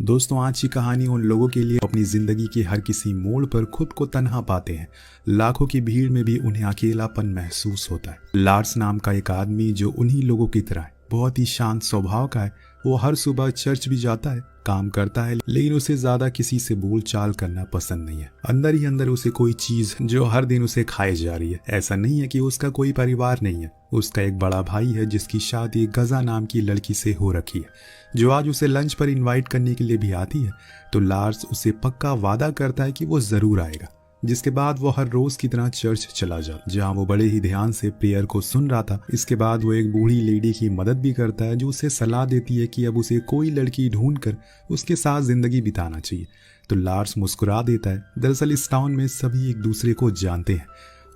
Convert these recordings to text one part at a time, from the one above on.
दोस्तों, आज की कहानी उन लोगों के लिए अपनी जिंदगी के हर किसी मोड़ पर खुद को तन्हा पाते हैं। लाखों की भीड़ में भी उन्हें अकेलापन महसूस होता है। लार्स नाम का एक आदमी जो उन्हीं लोगों की तरह है, बहुत ही शांत स्वभाव का है। वो हर सुबह चर्च भी जाता है, काम करता है, लेकिन उसे ज्यादा किसी से बोलचाल करना पसंद नहीं है। अंदर ही अंदर उसे कोई चीज जो हर दिन उसे खाए जा रही है। ऐसा नहीं है कि उसका कोई परिवार नहीं है। उसका एक बड़ा भाई है जिसकी शादी गजा नाम की लड़की से हो रखी है, जो आज उसे लंच पर इनवाइट करने के लिए भी आती है। तो लार्स उसे पक्का वादा करता है कि वो जरूर आएगा, जिसके बाद वो हर रोज की तरह चर्च चला जाता, जहाँ वो बड़े ही ध्यान से प्रेयर को सुन रहा था। इसके बाद वो एक बूढ़ी लेडी की मदद भी करता है, जो उसे सलाह देती है कि अब उसे कोई लड़की ढूंढकर उसके साथ जिंदगी बिताना चाहिए। तो लार्स मुस्कुरा देता है। दरअसल इस टाउन में सभी एक दूसरे को जानते हैं।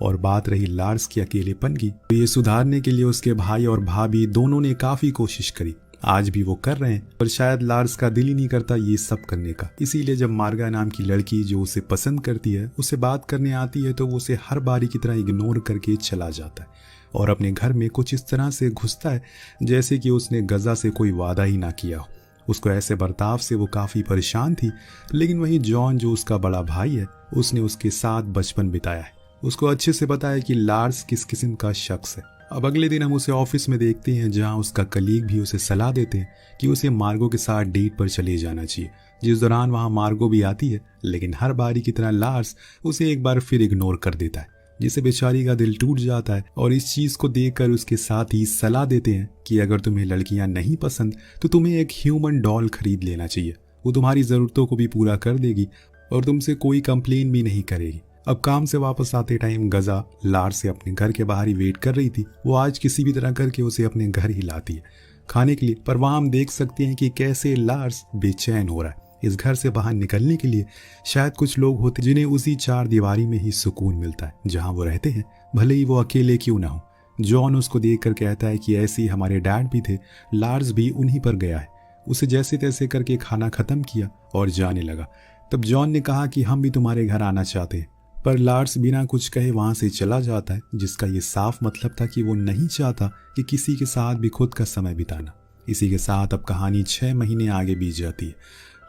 और बात रही लार्स के अकेलेपन की, तो ये सुधारने के लिए उसके भाई और भाभी दोनों ने काफी कोशिश करी। आज भी वो कर रहे हैं, पर शायद लार्स का दिल ही नहीं करता ये सब करने का। इसीलिए जब मार्गा नाम की लड़की जो उसे पसंद करती है उसे बात करने आती है, तो वो उसे हर बारी की तरह इग्नोर करके चला जाता है और अपने घर में कुछ इस तरह से घुसता है जैसे कि उसने गजा से कोई वादा ही ना किया हो। उसको ऐसे बर्ताव से वो काफी परेशान थी। लेकिन वही जॉन जो उसका बड़ा भाई है, उसने उसके साथ बचपन बिताया है। उसको अच्छे से पता है कि लार्स किस किस्म का शख्स है। अब अगले दिन हम उसे ऑफिस में देखते हैं, जहां उसका कलीग भी उसे सलाह देते हैं कि उसे मार्गो के साथ डेट पर चले जाना चाहिए। जिस दौरान वहां मार्गो भी आती है, लेकिन हर बारी की तरह लार्स उसे एक बार फिर इग्नोर कर देता है, जिससे बेचारी का दिल टूट जाता है। और इस चीज को देखकर उसके साथ ही सलाह देते हैं कि अगर तुम्हें लड़कियां नहीं पसंद तो तुम्हें एक ह्यूमन डॉल खरीद लेना चाहिए। वो तुम्हारी जरूरतों को भी पूरा कर देगी और तुमसे कोई कंप्लेन भी नहीं करेगी। अब काम से वापस आते टाइम गजा लार्स से अपने घर के बाहर ही वेट कर रही थी। वो आज किसी भी तरह करके उसे अपने घर ही लाती है खाने के लिए। पर वहां हम देख सकते हैं कि कैसे लार्स बेचैन हो रहा है। इस घर से बाहर निकलने के लिए शायद कुछ लोग होते जिन्हें उसी चार दीवारी में ही सुकून मिलता है जहां वो रहते हैं, भले ही वो अकेले क्यों ना हो। जॉन उसको देखकर कहता है कि ऐसे ही हमारे डैड भी थे, लार्स भी उन्हीं पर गया है। उसे जैसे तैसे करके खाना खत्म किया और जाने लगा। तब जॉन ने कहा कि हम भी तुम्हारे घर आना चाहते हैं, पर लार्स बिना कुछ कहे वहां से चला जाता है, जिसका ये साफ मतलब था कि वो नहीं चाहता कि किसी के साथ भी खुद का समय बिताना। इसी के साथ अब कहानी 6 महीने आगे बीत जाती है।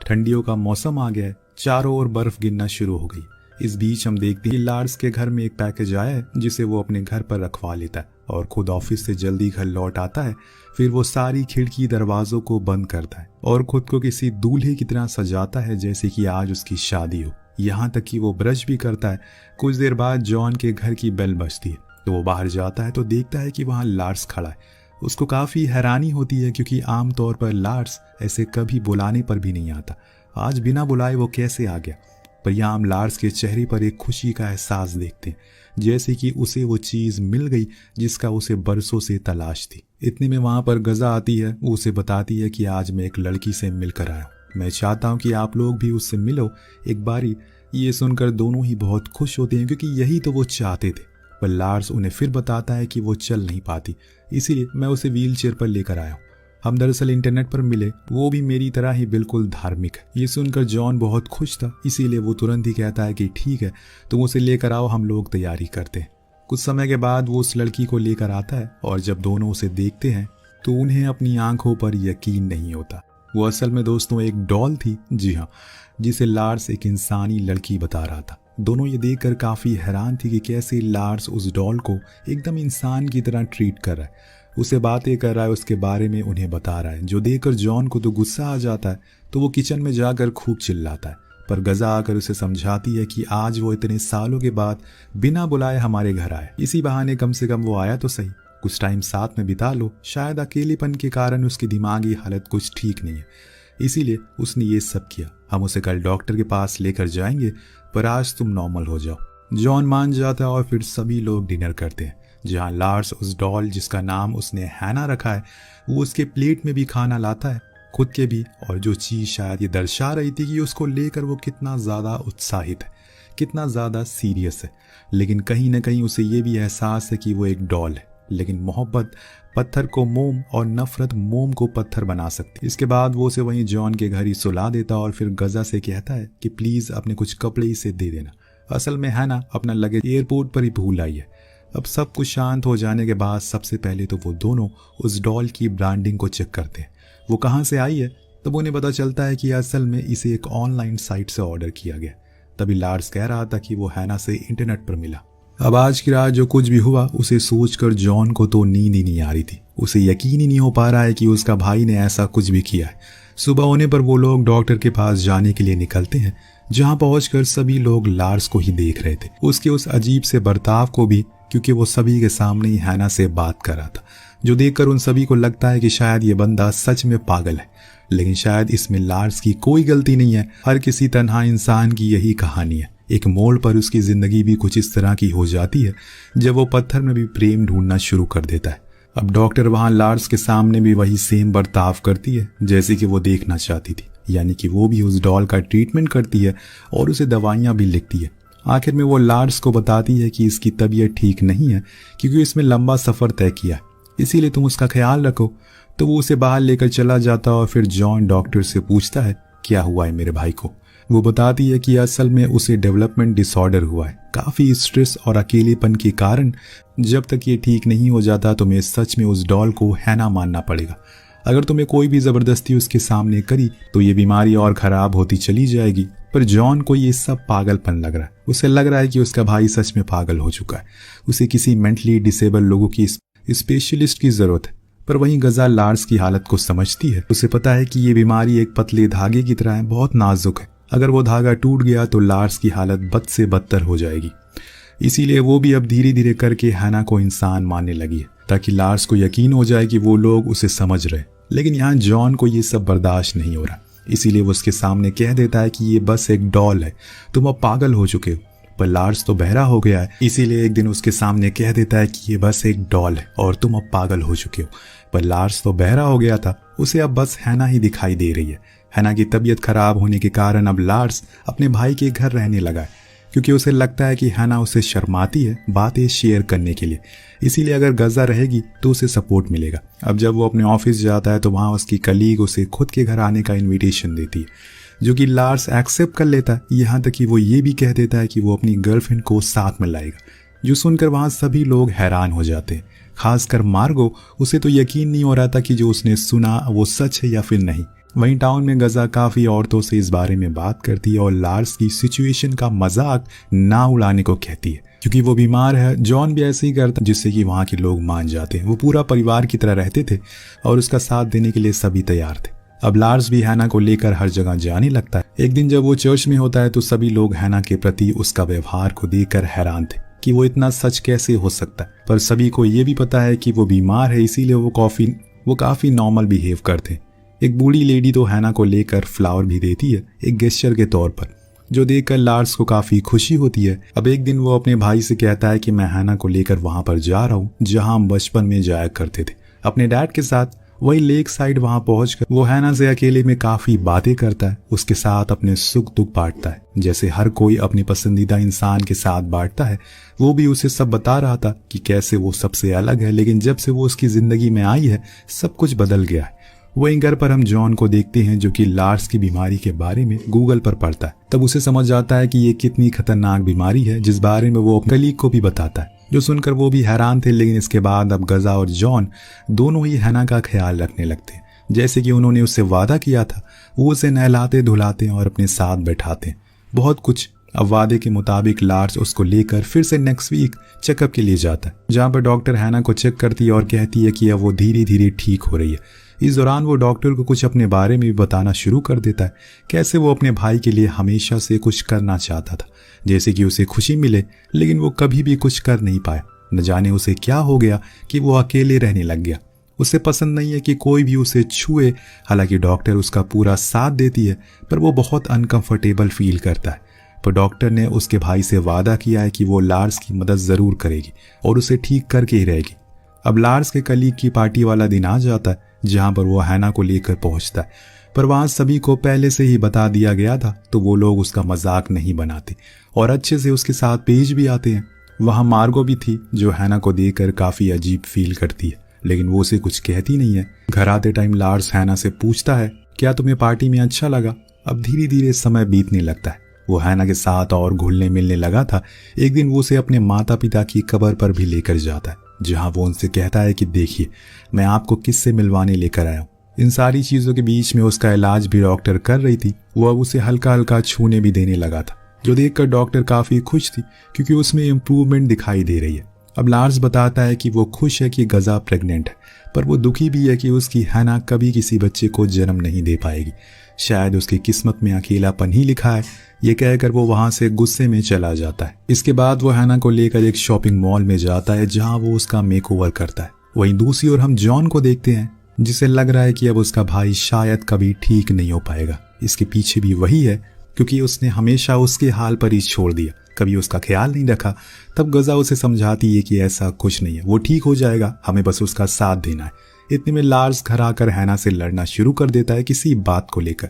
ठंडियों का मौसम आ गया है, चारों ओर बर्फ गिरना शुरू हो गई। इस बीच हम देखते हैं कि लार्स के घर में एक पैकेज आया है, जिसे वो अपने घर पर रखवा लेता है और खुद ऑफिस से जल्दी घर लौट आता है। फिर वो सारी खिड़की दरवाजों को बंद करता है और खुद को किसी दूल्हे की तरह सजाता है, जैसे कि आज उसकी शादी हो। यहाँ तक कि वो ब्रश भी करता है। कुछ देर बाद जॉन के घर की बेल बजती है, तो वो बाहर जाता है तो देखता है कि वहाँ लार्स खड़ा है। उसको काफी हैरानी होती है, क्योंकि आमतौर पर लार्स ऐसे कभी बुलाने पर भी नहीं आता। आज बिना बुलाए वो कैसे आ गया। पर यहाँ हम लार्स के चेहरे पर एक खुशी का एहसास देखते हैं, जैसे कि उसे वो चीज मिल गई जिसका उसे बरसों से तलाश थी। इतने में वहां पर गजा आती है। वो उसे बताती है कि आज मैं एक लड़की से मिलकर आया हूँ, मैं चाहता हूं कि आप लोग भी उससे मिलो एक बारी। ये सुनकर दोनों ही बहुत खुश होते हैं, क्योंकि यही तो वो चाहते थे। पर लार्स उन्हें फिर बताता है कि वो चल नहीं पाती, इसीलिए मैं उसे व्हील चेयर पर लेकर आया हूँ। हम दरअसल इंटरनेट पर मिले, वो भी मेरी तरह ही बिल्कुल धार्मिक है। ये सुनकर जॉन बहुत खुश था, इसीलिए वो तुरंत ही कहता है कि ठीक है, तुम उसे लेकर आओ, हम लोग तैयारी करते हैं। कुछ समय के बाद वो उस लड़की को लेकर आता है और जब दोनों उसे देखते हैं तो उन्हें अपनी आंखों पर यकीन नहीं होता। वो असल में दोस्तों एक डॉल थी, जी हाँ, जिसे लार्स एक इंसानी लड़की बता रहा था। दोनों ये देखकर काफी हैरान थी कि कैसे लार्स उस डॉल को एकदम इंसान की तरह ट्रीट कर रहा है, उसे बातें कर रहा है, उसके बारे में उन्हें बता रहा है। जो देखकर जॉन को तो गुस्सा आ जाता है, तो वो किचन में जाकर खूब चिल्लाता है। पर गजा आकर उसे समझाती है कि आज वो इतने सालों के बाद बिना बुलाए हमारे घर आए, इसी बहाने कम से कम वो आया तो सही, कुछ टाइम साथ में बिता लो। शायद अकेलेपन के कारण उसकी दिमागी हालत कुछ ठीक नहीं है, इसीलिए उसने ये सब किया। हम उसे कल डॉक्टर के पास लेकर जाएंगे, पर आज तुम नॉर्मल हो जाओ। जॉन मान जाता है और फिर सभी लोग डिनर करते हैं, जहां लार्स उस डॉल जिसका नाम उसने हैना रखा है, वो उसके प्लेट में भी खाना लाता है, खुद के भी। और जो चीज शायद ये दर्शा रही थी कि उसको लेकर वो कितना ज्यादा उत्साहित है, कितना ज्यादा सीरियस है। लेकिन कहीं ना कहीं उसे ये भी एहसास है कि वो एक डॉल है, लेकिन मोहब्बत पत्थर को मोम और नफरत मोम को पत्थर बना सकती। इसके बाद वो उसे वहीं जॉन के घर ही सुला देता और फिर गजा से कहता है कि प्लीज अपने कुछ कपड़े इसे दे देना। असल में है ना, अपना लगेज एयरपोर्ट पर ही भूल आई है। अब सब कुछ शांत हो जाने के बाद सबसे पहले तो वो दोनों उस डॉल की ब्रांडिंग को चेक करते हैं, वो कहाँ से आई है। तब उन्हें पता चलता है कि असल में इसे एक ऑनलाइन साइट से ऑर्डर किया गया। तभी लार्स कह रहा था कि वो हैना से इंटरनेट पर मिला। अब आज की रात जो कुछ भी हुआ उसे सोचकर जॉन को तो नींद ही नहीं आ रही थी। उसे यकीन ही नहीं हो पा रहा है कि उसका भाई ने ऐसा कुछ भी किया है। सुबह होने पर वो लोग डॉक्टर के पास जाने के लिए निकलते हैं, जहां पहुंचकर सभी लोग लार्स को ही देख रहे थे, उसके उस अजीब से बर्ताव को भी, क्योंकि वो सभी के सामने ही हैना से बात कर रहा था, जो देखकर उन सभी को लगता है कि शायद ये बंदा सच में पागल है। लेकिन शायद इसमें लार्स की कोई गलती नहीं है। हर किसी तन्हा इंसान की यही कहानी है। एक मोड़ पर उसकी जिंदगी भी कुछ इस तरह की हो जाती है जब वो पत्थर में भी प्रेम ढूंढना शुरू कर देता है। अब डॉक्टर वहां लार्स के सामने भी वही सेम बर्ताव करती है जैसे कि वो देखना चाहती थी, यानी कि वो भी उस डॉल का ट्रीटमेंट करती है और उसे दवाइयां भी लिखती है। आखिर में वो लार्स को बताती है कि इसकी तबीयत ठीक नहीं है क्योंकि इसमें लंबा सफर तय किया है, इसीलिए तुम उसका ख्याल रखो। तो वो उसे बाहर लेकर चला जाता और फिर जॉन डॉक्टर से पूछता है क्या हुआ है मेरे भाई को। वो बताती है कि असल में उसे डेवलपमेंट डिसऑर्डर हुआ है, काफी स्ट्रेस और अकेलेपन के कारण। जब तक ये ठीक नहीं हो जाता तुम्हें सच में उस डॉल को हैना मानना पड़ेगा। अगर तुम्हें कोई भी जबरदस्ती उसके सामने करी तो ये बीमारी और खराब होती चली जाएगी। पर जॉन को ये सब पागलपन लग रहा है। उसे लग रहा है कि उसका भाई सच में पागल हो चुका है। उसे किसी मेंटली डिसेबल लोगों की स्पेशलिस्ट की जरूरत है। पर वहीं गजा लार्स की हालत को समझती है। उसे पता है कि ये बीमारी एक पतले धागे की तरह है, बहुत नाजुक है। अगर वो धागा टूट गया तो लार्स की हालत बद से बदतर हो जाएगी। इसीलिए वो भी अब धीरे धीरे करके हैना को इंसान मानने लगी है, ताकि लार्स को यकीन हो जाए कि वो लोग उसे समझ रहे। लेकिन यहाँ जॉन को ये सब बर्दाश्त नहीं हो रहा, इसीलिए वो उसके सामने कह देता है कि ये बस एक डॉल है, तुम अब पागल हो चुके हो। पर लार्स तो बहरा हो गया है, इसीलिए एक दिन उसके सामने कह देता है कि ये बस एक डॉल है और तुम अब पागल हो चुके हो। पर लार्स तो बहरा हो गया था, उसे अब बस हैना ही दिखाई दे रही है। हैना की तबीयत खराब होने के कारण अब लार्स अपने भाई के घर रहने लगा है, क्योंकि उसे लगता है कि हैना उसे शर्माती है बातें शेयर करने के लिए। इसीलिए अगर गजा रहेगी तो उसे सपोर्ट मिलेगा। अब जब वो अपने ऑफिस जाता है तो वहाँ उसकी कलीग उसे खुद के घर आने का इन्विटेशन देती है, जो कि लार्स एक्सेप्ट कर लेता है। यहाँ तक कि वो ये भी कह देता है कि वो अपनी गर्लफ्रेंड को साथ में लाएगा, जो सुनकर वहाँ सभी लोग हैरान हो जाते हैं, खासकर मार्गो। उसे तो यकीन नहीं हो रहा था कि जो उसने सुना वो सच है या फिर नहीं। वहीं टाउन में गजा काफी औरतों से इस बारे में बात करती है और लार्स की सिचुएशन का मजाक ना उड़ाने को कहती है, क्योंकि वो बीमार है। जॉन भी ऐसे ही करता, जिससे कि वहाँ के लोग मान जाते हैं। वो पूरा परिवार की तरह रहते थे और उसका साथ देने के लिए सभी तैयार थे। अब लार्स भी हैना को लेकर हर जगह जाने लगता है। एक दिन जब वो चर्च में होता है तो सभी लोग हैना के प्रति उसका व्यवहार को देखकर हैरान थे कि वो इतना सच कैसे हो सकता है। पर सभी को ये भी पता है कि वो बीमार है, इसीलिए वो काफी नॉर्मल बिहेव करते हैं। एक बूढ़ी लेडी तो हैना को लेकर फ्लावर भी देती है, एक गेस्चर के तौर पर, जो देखकर लार्स को काफी खुशी होती है। अब एक दिन वो अपने भाई से कहता है कि मैं हैना को लेकर वहां पर जा रहा हूँ जहां हम बचपन में जाया करते थे अपने डैड के साथ। वही लेक साइड वहां पहुंचकर वो हैना से अकेले में काफी बातें करता है, उसके साथ अपने सुख दुख बांटता है, जैसे हर कोई अपनी पसंदीदा इंसान के साथ बांटता है। वो भी उसे सब बता रहा था कि कैसे वो सबसे अलग है, लेकिन जब से वो उसकी जिंदगी में आई है सब कुछ बदल गया है। वहीं घर पर हम जॉन को देखते हैं, जो कि लार्स की बीमारी के बारे में गूगल पर पढ़ता है। तब उसे समझ आता है कि ये कितनी खतरनाक बीमारी है, जिस बारे में वो अपने कलीग को भी बताता है, जो सुनकर वो भी हैरान थे। लेकिन इसके बाद अब गजा और जॉन दोनों ही हैना का ख्याल रखने लगते हैं, जैसे कि उन्होंने उससे वादा किया था। वो उसे नहलाते धुलाते और अपने साथ बैठाते हैं, बहुत कुछ। अब वादे के मुताबिक लार्स उसको लेकर फिर से नेक्स्ट वीक चेकअप के लिए जाता है, जहाँ पर डॉक्टर हैना को चेक करती है और कहती है कि अब वो धीरे धीरे ठीक हो रही है। इस दौरान वो डॉक्टर को कुछ अपने बारे में भी बताना शुरू कर देता है, कैसे वो अपने भाई के लिए हमेशा से कुछ करना चाहता था, जैसे कि उसे खुशी मिले, लेकिन वो कभी भी कुछ कर नहीं पाया। न जाने उसे क्या हो गया कि वो अकेले रहने लग गया। उसे पसंद नहीं है कि कोई भी उसे छुए। हालांकि डॉक्टर उसका पूरा साथ देती है, पर वो बहुत अनकंफर्टेबल फील करता है। पर डॉक्टर ने उसके भाई से वादा किया है कि वो लार्स की मदद जरूर करेगी और उसे ठीक करके ही रहेगी। अब लार्स के कलीग की पार्टी वाला दिन आ जाता है, जहां पर वो हैना को लेकर पहुंचता है, पर वहां सभी को पहले से ही बता दिया गया था, तो वो लोग उसका मजाक नहीं बनाते और अच्छे से उसके साथ पेश भी आते हैं। वहां मार्गो भी थी, जो हैना को देखकर काफी अजीब फील करती है, लेकिन वो उसे कुछ कहती नहीं है। घर आते टाइम लार्स हैना से पूछता है, क्या तुम्हें पार्टी में अच्छा लगा? अब धीरे धीरे समय बीतने लगता है। वो हैना के साथ और घुलने मिलने लगा था। एक दिन वो उसे अपने माता पिता की कब्र पर भी लेकर जाता है, जहां वो उनसे कहता है कि देखिए, मैं आपको किससे मिलवाने लेकर आया हूँ। इन सारी चीज़ों के बीच में उसका इलाज भी डॉक्टर कर रही थी। वो अब उसे हल्का हल्का छूने भी देने लगा था, जो देखकर डॉक्टर काफ़ी खुश थी क्योंकि उसमें इम्प्रूवमेंट दिखाई दे रही है। अब लार्स बताता है कि वो खुश है कि गजा प्रेग्नेंट है, पर वो दुखी भी है कि उसकी हैना कभी किसी बच्चे को जन्म नहीं दे पाएगी। शायद उसकी किस्मत में अकेलापन ही लिखा है। ये कहकर वो वहां से गुस्से में चला जाता है। इसके बाद वो हैना को लेकर एक शॉपिंग मॉल में जाता है जहां वो उसका मेकओवर करता है। वहीं दूसरी ओर हम जॉन को देखते हैं, जिसे लग रहा है कि अब उसका भाई शायद कभी ठीक नहीं हो पाएगा। इसके पीछे भी वही है, क्योंकि उसने हमेशा उसके हाल पर ही छोड़ दिया, कभी उसका ख्याल नहीं रखा। तब गजा उसे समझाती है कि ऐसा कुछ नहीं है, वो ठीक हो जाएगा, हमें बस उसका साथ देना है। इतने में लार्स घर आकर हैना से लड़ना शुरू कर देता है किसी बात को लेकर।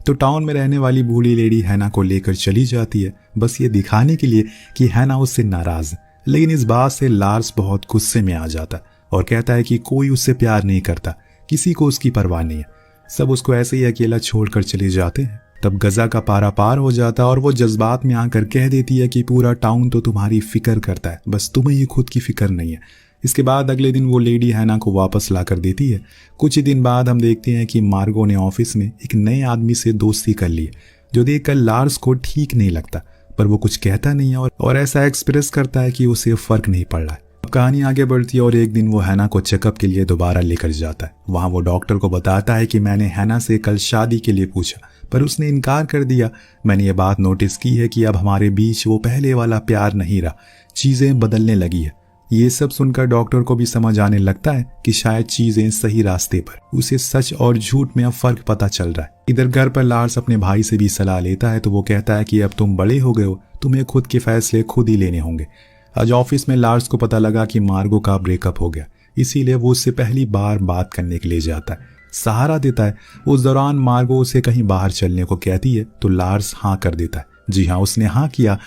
तो टाउन में रहने वाली बूढ़ी लेडी हैना को लेकर चली जाती है, बस ये दिखाने के लिए कि हैना उससे नाराज है। लेकिन इस बात से लार्स बहुत गुस्से में आ जाता है और कहता है कि कोई उससे प्यार नहीं करता, किसी को उसकी परवाह नहीं है, सब उसको ऐसे ही अकेला छोड़कर चले जाते हैं। तब गजा का पारा पार हो जाता है और वो जज्बात में आकर कह देती है कि पूरा टाउन तो तुम्हारी फिक्र करता है, बस तुम्हें ही खुद की फिक्र नहीं है। इसके बाद अगले दिन वो लेडी हैना को वापस ला कर देती है। कुछ ही दिन बाद हम देखते हैं कि मार्गो ने ऑफिस में एक नए आदमी से दोस्ती कर ली है, जो देखकर लार्स को ठीक नहीं लगता, पर वो कुछ कहता नहीं है और ऐसा एक्सप्रेस करता है कि उसे फर्क नहीं पड़ रहा है। अब कहानी आगे बढ़ती है और एक दिन वो हैना को चेकअप के लिए दोबारा लेकर जाता है। वहां वो डॉक्टर को बताता है कि मैंने हैना से कल शादी के लिए पूछा, पर उसने इनकार कर दिया। मैंने ये बात नोटिस की है कि अब हमारे बीच वो पहले वाला प्यार नहीं रहा, चीजें बदलने लगी है। ये सब सुनकर डॉक्टर को भी समझ आने लगता है कि शायद चीजें सही रास्ते पर। उसे सच और झूठ में अब फर्क पता चल रहा है। इधर घर पर लार्स अपने भाई से भी सलाह लेता है, तो वो कहता है कि अब तुम बड़े हो गए हो, तुम्हें खुद के फैसले खुद ही लेने होंगे। आज ऑफिस में लार्स को पता लगा कि मार्गो का ब्रेकअप हो गया, इसीलिए वो उससे पहली बार बात करने के लिए जाता है, सहारा देता है। उस दौरान मार्गो उसे कहीं बाहर चलने को कहती है तो लार्स हाँ कर देता है। जी हाँ, उसने हाँ किया।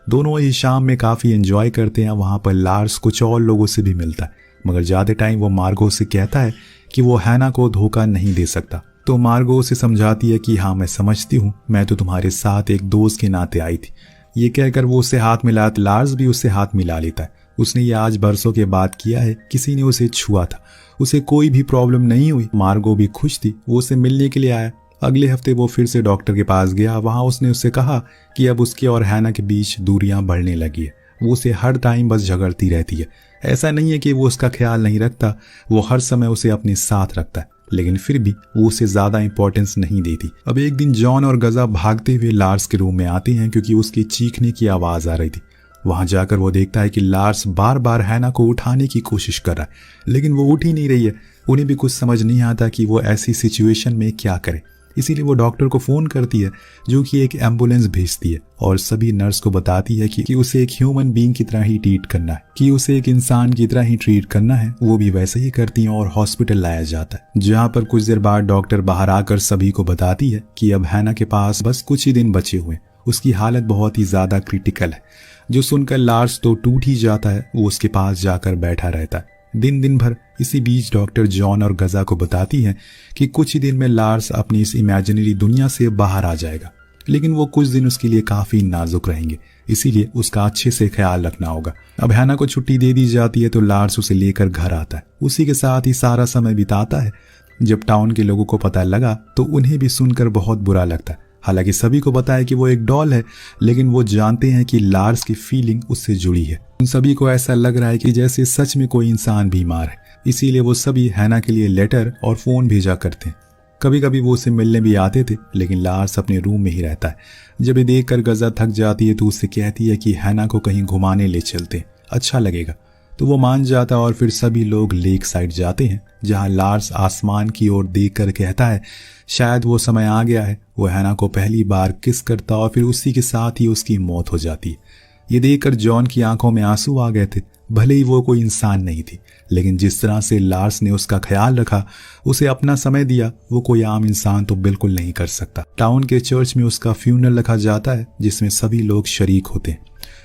दोनों ही शाम में काफ़ी एंजॉय करते हैं। वहाँ पर लार्स कुछ और लोगों से भी मिलता है, मगर ज़्यादा टाइम वो मार्गो से कहता है कि वो हैना को धोखा नहीं दे सकता। तो मार्गो उसे समझाती है कि हाँ मैं समझती हूँ, मैं तो तुम्हारे साथ एक दोस्त के नाते आई थी। ये कहकर वो उससे हाथ मिलाता, लार्स भी उससे हाथ मिला लेता है। उसने ये आज बरसों के बाद किया है, किसी ने उसे छुआ था, उसे कोई भी प्रॉब्लम नहीं हुई। मार्गो भी खुश थी, वो उसे मिलने के लिए आया। अगले हफ्ते वो फिर से डॉक्टर के पास गया। वहां उसने उससे कहा कि अब उसके और हैना के बीच दूरियां बढ़ने लगी है। वो उसे हर टाइम बस झगड़ती रहती है। ऐसा नहीं है कि वो उसका ख्याल नहीं रखता, वो हर समय उसे अपने साथ रखता है, लेकिन फिर भी वो उसे ज्यादा इंपॉर्टेंस नहीं देती। अब एक दिन जॉन और गजा भागते हुए लार्स के रूम में आते हैं क्योंकि उसकी चीखने की आवाज आ रही थी। वहां जाकर वो देखता है कि लार्स बार बार हैना को उठाने की कोशिश कर रहा है, लेकिन वो उठ ही नहीं रही है। उन्हें भी कुछ समझ नहीं आता कि वो ऐसी सिचुएशन में क्या करे, इसीलिए वो डॉक्टर को फोन करती है, जो कि एक एम्बुलेंस भेजती है और सभी नर्स को बताती है कि उसे एक ह्यूमन बीइंग की तरह ही ट्रीट करना है, कि उसे एक इंसान की तरह ही ट्रीट करना है। वो भी वैसे ही करती हैं और हॉस्पिटल लाया जाता है, जहाँ पर कुछ देर बाद डॉक्टर बाहर आकर सभी को बताती है कि अब हैना के पास बस कुछ ही दिन बचे हुए, उसकी हालत बहुत ही ज्यादा क्रिटिकल है। जो सुनकर लार्स तो टूट ही जाता है। वो उसके पास जाकर बैठा रहता है दिन भर। इसी बीच डॉक्टर जॉन और गजा को बताती है कि कुछ ही दिन में लार्स अपनी इस इमेजिनरी दुनिया से बाहर आ जाएगा, लेकिन वो कुछ दिन उसके लिए काफी नाजुक रहेंगे, इसीलिए उसका अच्छे से ख्याल रखना होगा। अब हैना को छुट्टी दे दी जाती है तो लार्स उसे लेकर घर आता है, उसी के साथ ही सारा समय बिताता है। जब टाउन के लोगों को पता लगा तो उन्हें भी सुनकर बहुत बुरा लगता है। हालांकि सभी को पता है कि वो एक डॉल है, लेकिन वो जानते हैं कि लार्स की फीलिंग उससे जुड़ी है। उन सभी को ऐसा लग रहा है कि जैसे सच में कोई इंसान बीमार है, इसीलिए वो सभी हैना के लिए लेटर और फोन भेजा करते हैं। कभी कभी वो उसे मिलने भी आते थे, लेकिन लार्स अपने रूम में ही रहता है। जब ये देखकर गजा थक जाती है तो उससे कहती है कि हैना को कहीं घुमाने ले चलते, अच्छा लगेगा। तो वो मान जाता और फिर सभी लोग लेक साइड जाते हैं, जहां लार्स आसमान की ओर देखकर कहता है शायद वो समय आ गया है। वो हैना को पहली बार किस करता और फिर उसी के साथ ही उसकी मौत हो जाती है। ये देखकर जॉन की आंखों में आंसू आ गए थे। भले ही वो कोई इंसान नहीं थी, लेकिन जिस तरह से लार्स ने उसका ख्याल रखा, उसे अपना समय दिया, वो कोई आम इंसान तो बिल्कुल नहीं कर सकता। टाउन के चर्च में उसका फ्यूनरल रखा जाता है, जिसमें सभी लोग शरीक होते हैं।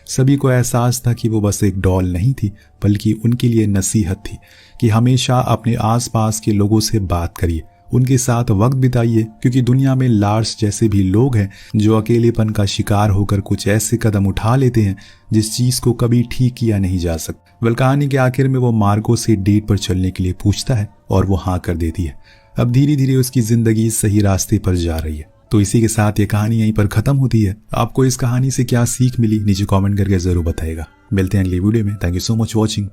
सभी को एहसास था कि वो बस एक डॉल नहीं थी, बल्कि उनके लिए नसीहत थी कि हमेशा अपने आसपास के लोगों से बात करिए, उनके साथ वक्त बिताइए, क्योंकि दुनिया में लार्स जैसे भी लोग हैं जो अकेलेपन का शिकार होकर कुछ ऐसे कदम उठा लेते हैं जिस चीज को कभी ठीक किया नहीं जा सकता। कहानी के आखिर में वो मार्गो से डेट पर चलने के लिए पूछता है और वो हाँ कर देती है। अब धीरे धीरे उसकी जिंदगी सही रास्ते पर जा रही है। तो इसी के साथ ये कहानी यहीं पर खत्म होती है। आपको इस कहानी से क्या सीख मिली नीचे कमेंट करके जरूर बताइएगा। मिलते हैं अगली वीडियो में। Thank you so much watching.